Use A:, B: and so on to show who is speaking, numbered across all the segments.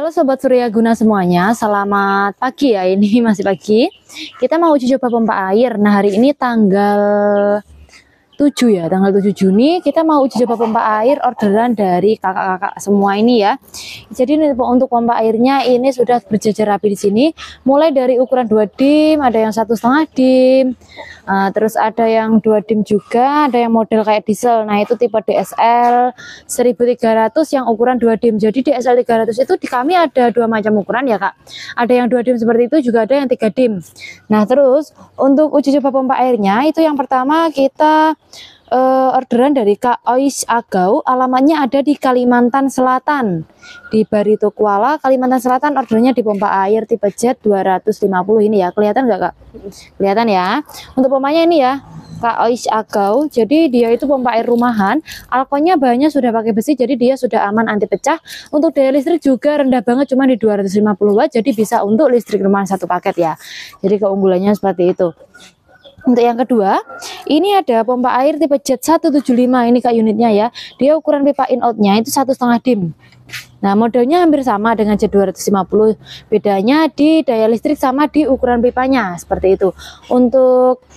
A: Halo Sobat Suryaguna semuanya, selamat pagi ya, ini masih pagi. Kita mau uji coba pompa air. Nah hari ini tanggal 7 ya, tanggal 7 Juni kita mau uji coba pompa air orderan dari kakak-kakak semua ini ya. Jadi untuk pompa airnya ini sudah berjajar rapi di sini. Mulai dari ukuran 2 dim, ada yang 1,5 dim, terus ada yang 2 dim juga, ada yang model kayak diesel. Nah itu tipe DSL 1300 yang ukuran 2 dim. Jadi DSL 300 itu di kami ada dua macam ukuran ya Kak. Ada yang 2 dim seperti itu, juga ada yang 3 dim. Nah terus untuk uji coba pompa airnya itu yang pertama kita orderan dari Kak Ois Agau, alamatnya ada di Kalimantan Selatan, di Barito Kuala, Kalimantan Selatan. Ordernya di pompa air tipe jet 250 ini ya. Kelihatan nggak Kak? Kelihatan ya. Untuk pompanya ini ya Kak Ois Agau. Jadi dia itu pompa air rumahan, alkonnya bahannya sudah pakai besi, jadi dia sudah aman anti pecah. Untuk daya listrik juga rendah banget, cuma di 250 watt, jadi bisa untuk listrik rumahan satu paket ya. Jadi keunggulannya seperti itu. Untuk yang kedua, ini ada pompa air tipe jet 175 ini Kak unitnya ya. Dia ukuran pipa in outnya itu 1,5 dim. Nah modelnya hampir sama dengan jet 250. Bedanya di daya listrik sama di ukuran pipanya seperti itu. Untuk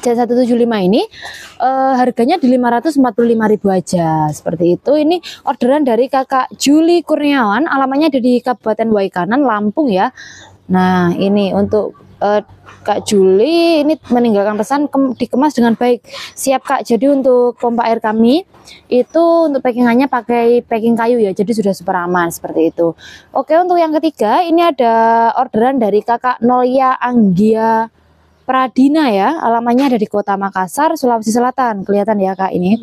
A: jet 175 ini harganya di 545.000 aja seperti itu. Ini orderan dari Kakak Juli Kurniawan, alamatnya ada di Kabupaten Waikanan, Lampung ya. Nah ini untuk Kak Juli ini meninggalkan pesan dikemas dengan baik, siap Kak. Jadi untuk pompa air kami itu untuk packingannya pakai packing kayu ya, jadi sudah super aman seperti itu. Oke, untuk yang ketiga ini ada orderan dari Kakak Nolia Anggia Pradina ya, alamatnya ada di Kota Makassar, Sulawesi Selatan. Kelihatan ya Kak ini.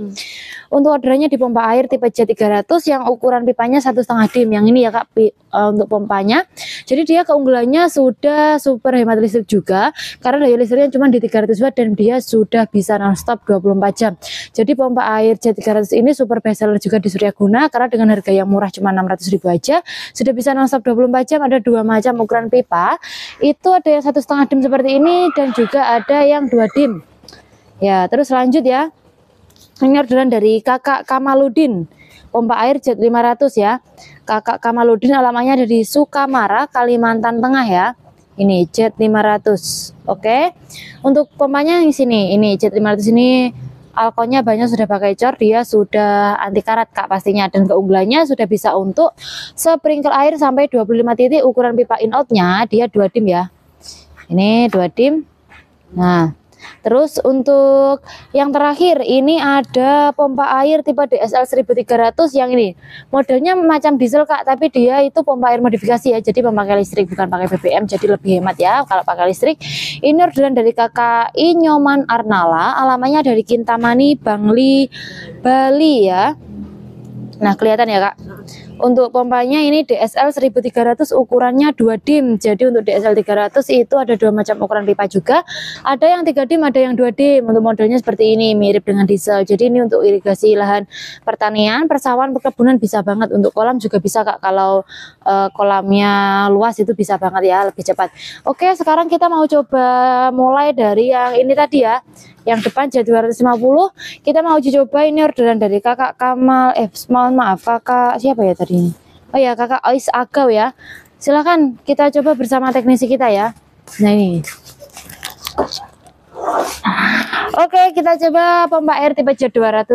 A: Untuk orderannya di pompa air tipe jet 300 yang ukuran pipanya 1,5 dim. Yang ini ya Kak untuk pompanya. Jadi dia keunggulannya sudah super hemat listrik juga, karena daya listriknya cuma di 300 watt dan dia sudah bisa non-stop 24 jam. Jadi pompa air jet 300 ini super best seller juga di Suryaguna, karena dengan harga yang murah cuma 600.000 aja sudah bisa non-stop 24 jam. Ada dua macam ukuran pipa. Itu ada yang 1,5 dim seperti ini dan juga ada yang 2 dim. Ya, terus lanjut ya. Ini orderan dari Kakak Kamaludin, pompa air jet 500 ya. Kakak Kamaludin alamatnya ada di Sukamara, Kalimantan Tengah ya. Ini jet 500. Oke. Untuk pompanya di sini, ini jet 500 ini alkonnya banyak sudah pakai cor, dia sudah anti karat Kak pastinya, dan keunggulannya sudah bisa untuk sprinkle air sampai 25 titik. Ukuran pipa in outnya dia 2 dim ya. Ini 2 dim. Nah, terus untuk yang terakhir ini ada pompa air tipe DSL 1300 yang ini. Modelnya macam diesel Kak, tapi dia itu pompa air modifikasi ya. Jadi memakai listrik bukan pakai BBM, jadi lebih hemat ya kalau pakai listrik. Ini orderan dari Kakak Inyoman Arnala, alamatnya dari Kintamani, Bangli, Bali ya. Nah, kelihatan ya Kak. Untuk pompanya ini DSL 1300 ukurannya 2 dim. Jadi untuk DSL 300 itu ada dua macam ukuran pipa juga. Ada yang 3 dim, ada yang 2 dim. Untuk modelnya seperti ini, mirip dengan diesel. Jadi ini untuk irigasi lahan pertanian, persawahan, perkebunan bisa banget. Untuk kolam juga bisa Kak. Kalau kolamnya luas itu bisa banget ya, lebih cepat. Oke, sekarang kita mau coba mulai dari yang ini tadi ya. Yang depan jet 250, kita mau uji coba. Ini orderan dari Kakak Kamal, mohon maaf Kakak siapa ya tadi ini? Oh ya, Kakak Ois Agau ya. Silahkan kita coba bersama teknisi kita ya. Nah ini. Oke, kita coba pompa air tipe jet 250.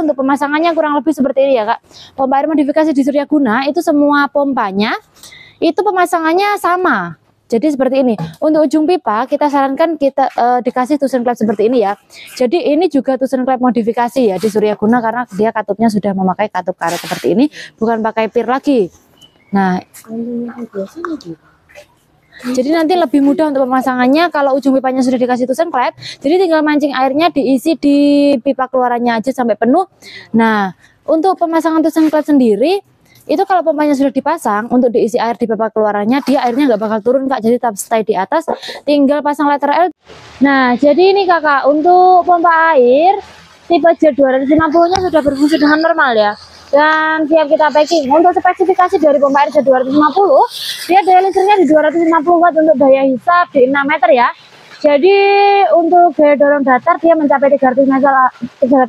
A: Untuk pemasangannya kurang lebih seperti ini ya Kak. Pompa air modifikasi di Suryaguna itu semua pompanya itu pemasangannya sama. Jadi seperti ini. Untuk ujung pipa kita sarankan kita dikasih tusen klep seperti ini ya. Jadi ini juga tusen klep modifikasi ya di Suryaguna, karena dia katupnya sudah memakai katup karet seperti ini, bukan pakai pir lagi. Nah, jadi nanti lebih mudah untuk pemasangannya kalau ujung pipanya sudah dikasih tusen klep. Jadi tinggal mancing airnya diisi di pipa keluarannya aja sampai penuh. Nah, untuk pemasangan tusen klep sendiri itu kalau pompanya sudah dipasang, untuk diisi air di pipa keluarannya, dia airnya nggak bakal turun Kak, jadi tetap stay di atas. Tinggal pasang letter L. Nah jadi ini Kakak, untuk pompa air tipe jet 250 nya sudah berfungsi dengan normal ya, dan siap kita packing. Untuk spesifikasi dari pompa air jet 250, dia daya listriknya di 250 watt. Untuk daya hisap di 6 meter ya. Jadi untuk daya dorong datar dia mencapai 300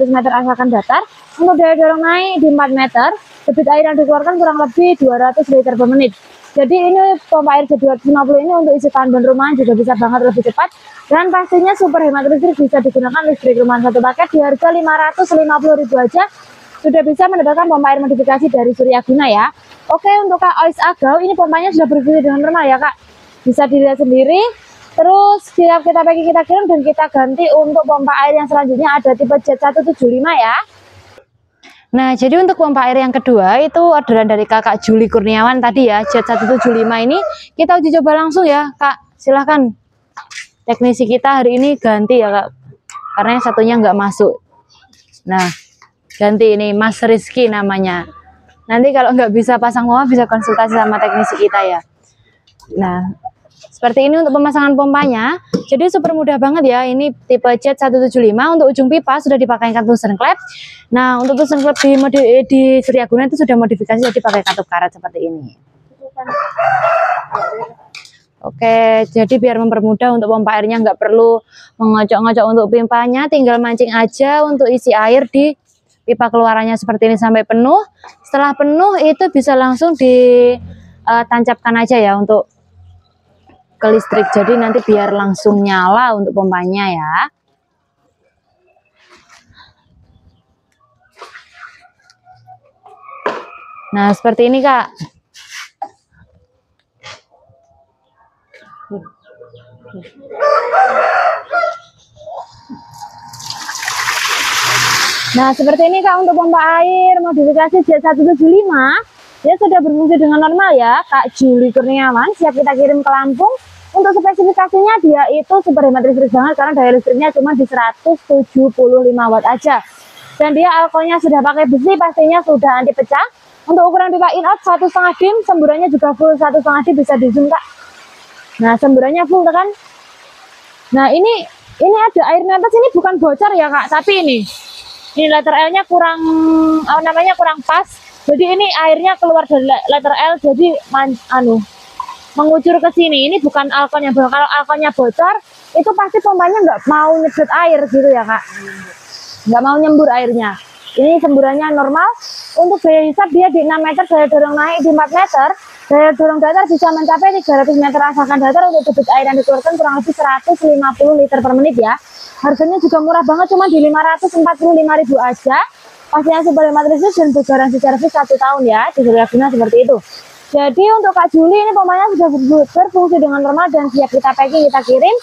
A: meter asalkan datar. Untuk daya dorong naik di 4 meter, debit air yang dikeluarkan kurang lebih 200 liter per menit. Jadi ini pompa air J250 ini untuk isi tanban rumahan juga bisa banget lebih cepat. Dan pastinya super hemat listrik, bisa digunakan listrik rumahan satu paket di harga 550.000 aja. Sudah bisa mendapatkan pompa air modifikasi dari Suryaguna ya. Oke, untuk Kak Ois Agau ini pompanya sudah berfungsi dengan normal ya Kak. Bisa dilihat sendiri. Terus siap kita packing, kita kirim dan kita ganti untuk pompa air yang selanjutnya ada tipe J175 ya. Nah, jadi untuk pompa air yang kedua itu orderan dari Kakak Juli Kurniawan tadi ya, J175 ini kita uji coba langsung ya Kak. Silahkan teknisi kita hari ini ganti ya Kak, karena yang satunya nggak masuk. Nah, ganti ini Mas Rizky namanya. Nanti kalau nggak bisa pasang pompa bisa konsultasi sama teknisi kita ya. Nah, seperti ini untuk pemasangan pompanya. Jadi super mudah banget ya. Ini tipe J175. Untuk ujung pipa sudah dipakaikan tusen klep. Nah, untuk tusen klep di Suryaguna itu sudah modifikasi jadi pakai katup karet seperti ini. Oke, jadi biar mempermudah untuk pompa airnya nggak perlu mengocok-ngocok untuk pipanya, tinggal mancing aja untuk isi air di pipa keluarannya seperti ini sampai penuh. Setelah penuh itu bisa langsung ditancapkan aja ya untuk ke listrik, jadi nanti biar langsung nyala untuk pompanya ya. Nah seperti ini Kak. Nah seperti ini Kak untuk pompa air modifikasi J175. Dia sudah berfungsi dengan normal ya Kak Juli Kurniawan. Siap kita kirim ke Lampung. Untuk spesifikasinya dia itu super hemat listrik banget karena daya listriknya cuma di 175 watt aja. Dan dia alkoholnya sudah pakai besi, pastinya sudah anti pecah. Untuk ukuran pipa in-out 1,5 dim, semburannya juga full 1,5 dim, bisa di zoom Kak. Nah semburannya full kan. Nah ini ada air netes, ini bukan bocor ya Kak, tapi ini letter L-nya kurang kurang pas. Jadi ini airnya keluar dari letter L, jadi mengucur ke sini. Ini bukan alkoholnya. Kalau alkoholnya bocor, itu pasti pompanya nggak mau nyedot air gitu ya Kak. Nggak mau nyembur airnya. Ini semburannya normal. Untuk daya hisap dia di 6 meter, daya dorong naik di 4 meter, daya dorong datar bisa mencapai 300 meter asalkan datar. Untuk debit air yang dikeluarkan kurang lebih 150 liter per menit ya. Harganya juga murah banget, cuma di 545.000 aja. Pastinya super hemat listrik dan bergaransi servis 1 tahun ya. Di Suryaguna seperti itu. Jadi untuk Kak Juli ini pompanya sudah berfungsi dengan normal dan siap kita packing, kita kirim.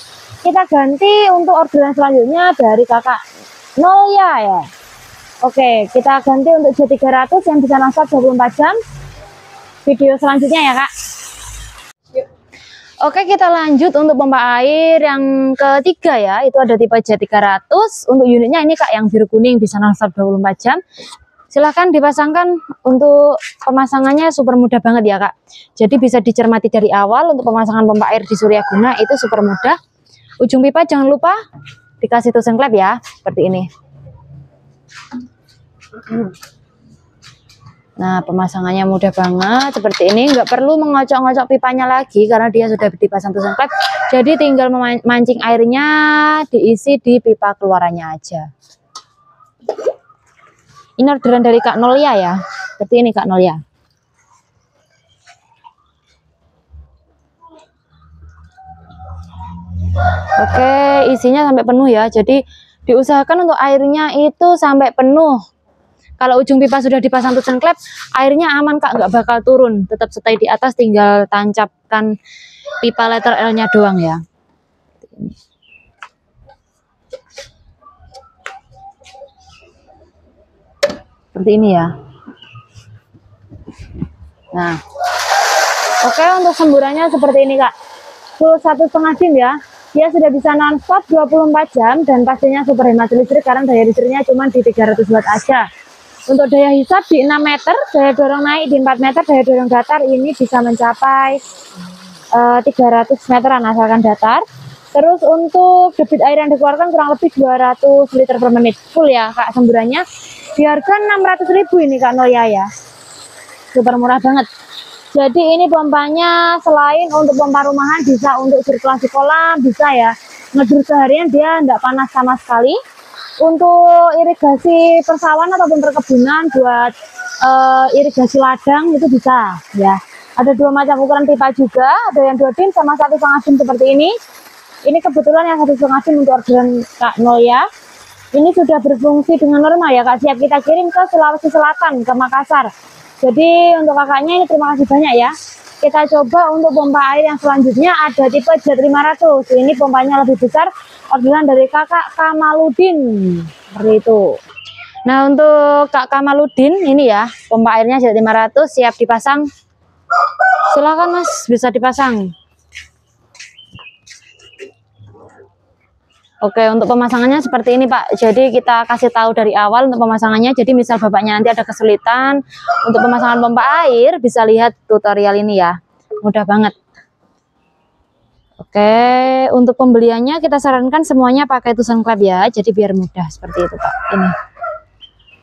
A: Kita ganti untuk orderan selanjutnya dari Kakak Nolya ya. Oke, kita ganti untuk J300 yang bisa nonstop 24 jam. Video selanjutnya ya Kak. Oke, kita lanjut untuk pompa air yang ketiga ya. Itu ada tipe J300. Untuk unitnya ini Kak yang biru kuning, bisa nonstop 24 jam. Silahkan dipasangkan. Untuk pemasangannya super mudah banget ya Kak. Jadi bisa dicermati dari awal. Untuk pemasangan pompa air di Suryaguna itu super mudah. Ujung pipa jangan lupa dikasih tusen klep ya, seperti ini. Nah pemasangannya mudah banget seperti ini, nggak perlu mengocok-ngocok pipanya lagi karena dia sudah dipasang tusen klep. Jadi tinggal memancing airnya diisi di pipa keluarannya aja. Ini orderan dari Kak Nolya ya, seperti ini Kak Nolya. Oke, isinya sampai penuh ya. Jadi diusahakan untuk airnya itu sampai penuh. Kalau ujung pipa sudah dipasang tusen klep, airnya aman Kak, nggak bakal turun. Tetap stay di atas, tinggal tancapkan pipa letter L-nya doang ya. Seperti ini ya. Nah, oke untuk semburannya seperti ini Kak. Full 1,5 dim ya. Dia sudah bisa nonstop 24 jam dan pastinya super hemat listrik karena daya listriknya cuma di 300 watt aja. Untuk daya hisap di 6 meter, daya dorong naik di 4 meter, daya dorong datar ini bisa mencapai 300 meteran asalkan datar. Terus untuk debit air yang dikeluarkan kurang lebih 200 liter per menit. Full ya Kak semburannya. Di harga 600.000 ini Kak Nolya ya. Super murah banget. Jadi ini pompanya selain untuk pompa rumahan bisa untuk sirkulasi kolam, bisa ya. ngedur seharian dia enggak panas sama sekali. Untuk irigasi persawahan ataupun perkebunan buat irigasi ladang itu bisa ya. Ada dua macam ukuran pipa juga, ada yang 2 dim sama 1,5 dim seperti ini. Ini kebetulan yang 1,5 dim untuk orderan Kak Nol ya. Ini sudah berfungsi dengan normal ya Kak, siap kita kirim ke Sulawesi Selatan, ke Makassar. Jadi untuk kakaknya ini terima kasih banyak ya. Kita coba untuk pompa air yang selanjutnya, ada tipe Jet 500. Ini pompanya lebih besar, orderan dari kakak Kamaludin seperti itu. Nah untuk Kak Kamaludin ini ya, pompa airnya Jet 500 siap dipasang. Silakan Mas, bisa dipasang. Oke, untuk pemasangannya seperti ini Pak. Jadi kita kasih tahu dari awal untuk pemasangannya. Jadi misal bapaknya nanti ada kesulitan untuk pemasangan pompa air, bisa lihat tutorial ini ya. Mudah banget. Oke, untuk pembeliannya kita sarankan semuanya pakai tusan klep ya. Jadi biar mudah seperti itu Pak. Ini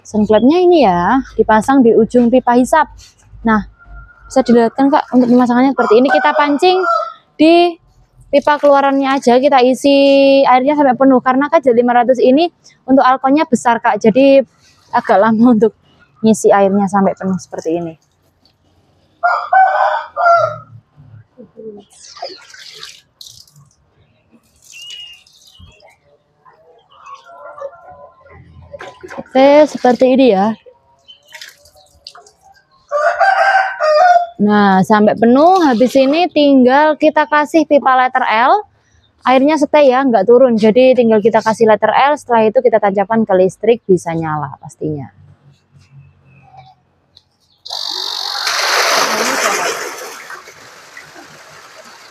A: tusan klepnya ini ya, dipasang di ujung pipa hisap. Nah, bisa dilihatkan Kak untuk pemasangannya seperti ini. Kita pancing di pipa keluarannya aja, kita isi airnya sampai penuh karena kan Jet 500 ini untuk alkonnya besar Kak, jadi agak lama untuk ngisi airnya sampai penuh seperti ini. Oke, seperti ini ya. Nah, sampai penuh, habis ini tinggal kita kasih pipa letter L. Airnya stay ya, nggak turun. Jadi tinggal kita kasih letter L, setelah itu kita tancapkan ke listrik, bisa nyala pastinya.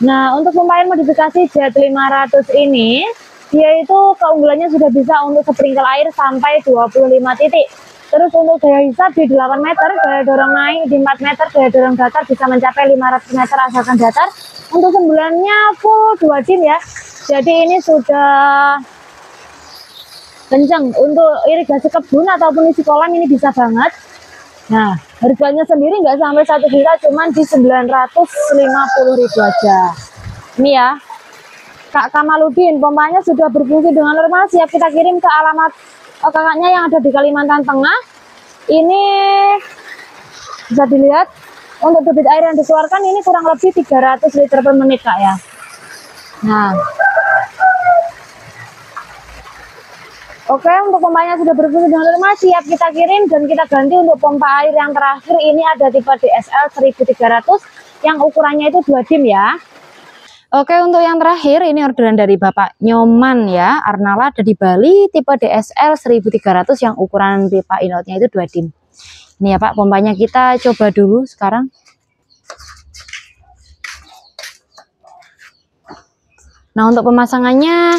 A: Nah, untuk pompa air modifikasi Jet 500 ini, dia itu keunggulannya sudah bisa untuk sprinkle air sampai 25 titik. Terus untuk daya hisap di 8 meter, daya dorong naik di 4 meter, daya dorong datar bisa mencapai 500 meter asalkan datar. Untuk sembulannya full 2 dim ya. Jadi ini sudah kencang. Untuk irigasi kebun ataupun isi kolam ini bisa banget. Nah, harganya sendiri nggak sampai 1 juta, cuman di 950.000 aja. Ini ya, Kak Kamaludin, pompanya sudah berfungsi dengan normal, siap kita kirim ke alamat kakaknya yang ada di Kalimantan Tengah. Ini bisa dilihat untuk debit air yang dikeluarkan ini kurang lebih 300 liter per menit Kak ya. Nah, oke, untuk pompanya sudah berfungsi dengan normal, siap kita kirim dan kita ganti. Untuk pompa air yang terakhir ini ada tipe DSL 1300 yang ukurannya itu 2 dim ya. Oke, untuk yang terakhir ini orderan dari Bapak Nyoman ya, Arnala ada di Bali, tipe DSL 1300 yang ukuran pipa inletnya itu 2 dim. Ini ya Pak, pompanya kita coba dulu sekarang. Nah, untuk pemasangannya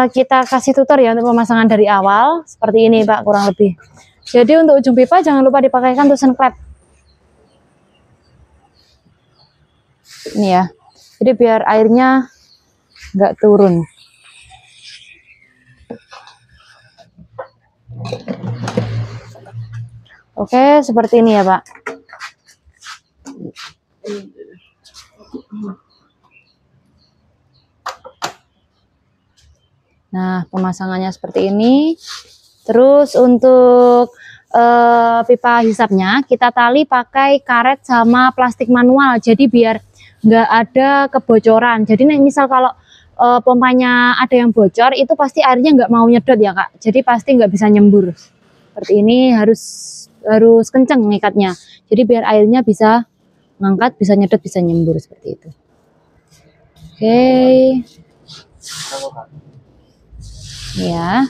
A: kita kasih tutor ya untuk pemasangan dari awal seperti ini Pak, kurang lebih. Jadi untuk ujung pipa jangan lupa dipakaikan tusan klep. Ini ya. Jadi biar airnya nggak turun. Oke, seperti ini ya Pak. Nah, pemasangannya seperti ini. Terus untuk pipa hisapnya kita tali pakai karet sama plastik manual. Jadi biar nggak ada kebocoran. Jadi misal kalau pompanya ada yang bocor, itu pasti airnya nggak mau nyedot ya Kak. Jadi pasti nggak bisa nyembur. Seperti ini harus kenceng ngikatnya. Jadi biar airnya bisa ngangkat, bisa nyedot, bisa nyembur seperti itu. Oke. Ya.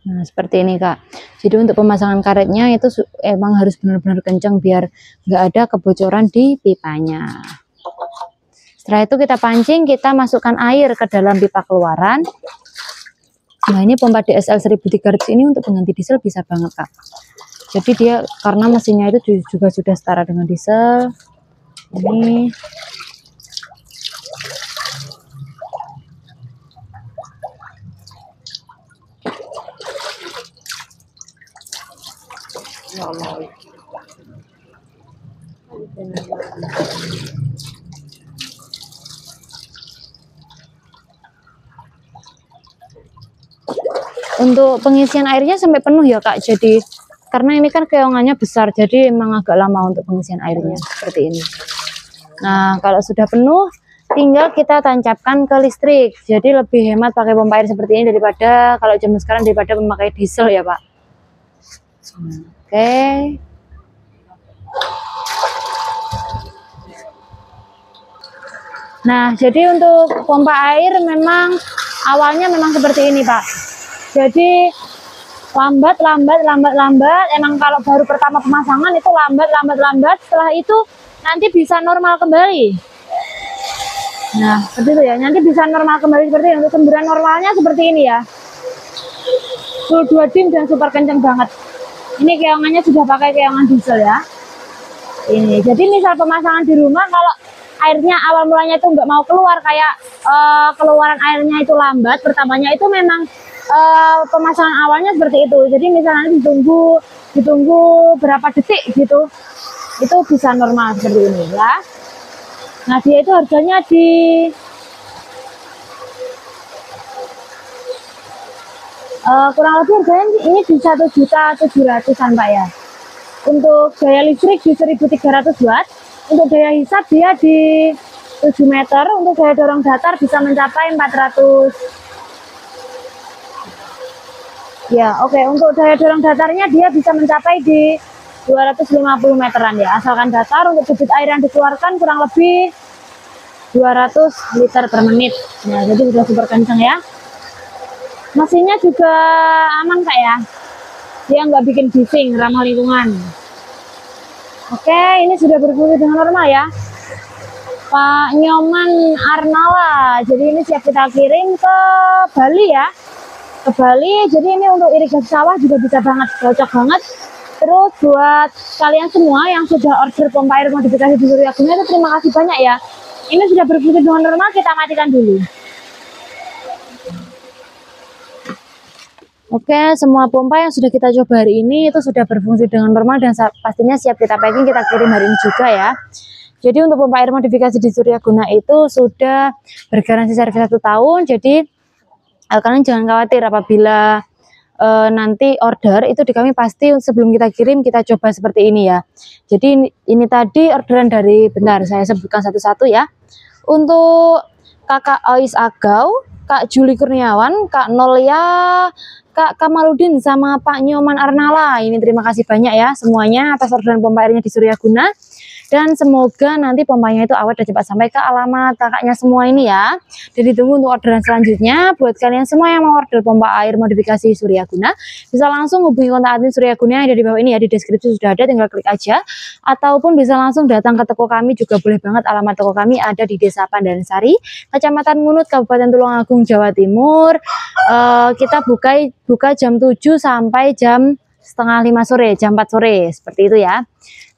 A: Nah, seperti ini Kak. Jadi untuk pemasangan karetnya itu emang harus benar-benar kencang biar nggak ada kebocoran di pipanya. Setelah itu kita pancing, kita masukkan air ke dalam pipa keluaran. Nah, ini pompa DSL 1300 ini untuk pengganti diesel bisa banget, Kak. Jadi dia karena mesinnya itu juga sudah setara dengan diesel. Ini untuk pengisian airnya sampai penuh ya, Kak. Jadi karena ini kan keongannya besar, jadi emang agak lama untuk pengisian airnya seperti ini. Nah, kalau sudah penuh, tinggal kita tancapkan ke listrik. Jadi lebih hemat pakai pompa air seperti ini daripada kalau zaman sekarang daripada memakai diesel ya, Pak. Oke. Nah, jadi untuk pompa air memang awalnya memang seperti ini, Pak. Jadi lambat. Emang kalau baru pertama pemasangan itu lambat. Setelah itu nanti bisa normal kembali. Nah, seperti itu ya. Nanti bisa normal kembali seperti ini. Untuk semburan normalnya seperti ini ya. Full 2 dim dan super kenceng banget. Ini keongannya sudah pakai keongan diesel ya. Ini. Jadi misal pemasangan di rumah kalau airnya awal mulanya itu nggak mau keluar kayak keluaran airnya itu lambat. Pertamanya itu memang pemasangan awalnya seperti itu. Jadi misalnya ditunggu berapa detik gitu, itu bisa normal seperti ini ya. Nah, dia itu harganya di kurang lebih harganya ini di 1.700.000-an, Pak ya. Untuk daya listrik di 1.300 watt. Untuk daya hisap dia di 7 meter. Untuk daya dorong datar bisa mencapai 400. Ya, oke. Untuk daya dorong datarnya dia bisa mencapai di 250 meteran ya. Asalkan datar. Untuk debit air yang dikeluarkan kurang lebih 200 liter per menit. Nah, jadi sudah super kenceng ya. Mesinnya juga aman, Kak ya. Dia nggak bikin bising, ramah lingkungan. Oke, ini sudah berfungsi dengan normal ya. Pak Nyoman Arnala. Jadi ini siap kita kirim ke Bali ya. Ke Bali, jadi ini untuk irigasi sawah juga bisa banget, cocok banget. Terus buat kalian semua yang sudah order pompa air modifikasi di Suryaguna itu terima kasih banyak ya. Ini sudah berfungsi dengan normal, kita matikan dulu. Oke, semua pompa yang sudah kita coba hari ini itu sudah berfungsi dengan normal dan pastinya siap kita packing, kita kirim hari ini juga ya. Jadi untuk pompa air modifikasi di Suryaguna itu sudah bergaransi servis 1 tahun, jadi kalian jangan khawatir apabila nanti order itu di kami pasti sebelum kita kirim kita coba seperti ini ya. Jadi ini tadi orderan dari, bentar saya sebutkan satu-satu ya. Untuk Kakak Ois Agau, Kak Juli Kurniawan, Kak Nolia, Kak Kamaludin sama Pak Nyoman Arnala. Ini terima kasih banyak ya semuanya atas orderan pompa airnya di Suryaguna. Dan semoga nanti pompanya itu awet dan cepat sampai ke alamat kakaknya semua ini ya. Dan ditunggu untuk orderan selanjutnya. Buat kalian semua yang mau order pompa air modifikasi Suryaguna, bisa langsung hubungi kontak admin Suryaguna yang ada di bawah ini ya. Di deskripsi sudah ada, tinggal klik aja. Ataupun bisa langsung datang ke toko kami juga boleh banget. Alamat toko kami ada di Desa Pandansari, Kecamatan Ngunut, Kabupaten Tulungagung, Jawa Timur. Kita buka jam 7 sampai jam setengah 5 sore, jam 4 sore, seperti itu ya.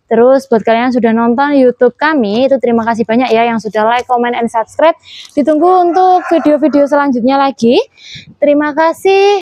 A: Terus buat kalian yang sudah nonton YouTube kami, itu terima kasih banyak ya yang sudah like, comment, and subscribe. Ditunggu untuk video-video selanjutnya lagi. Terima kasih.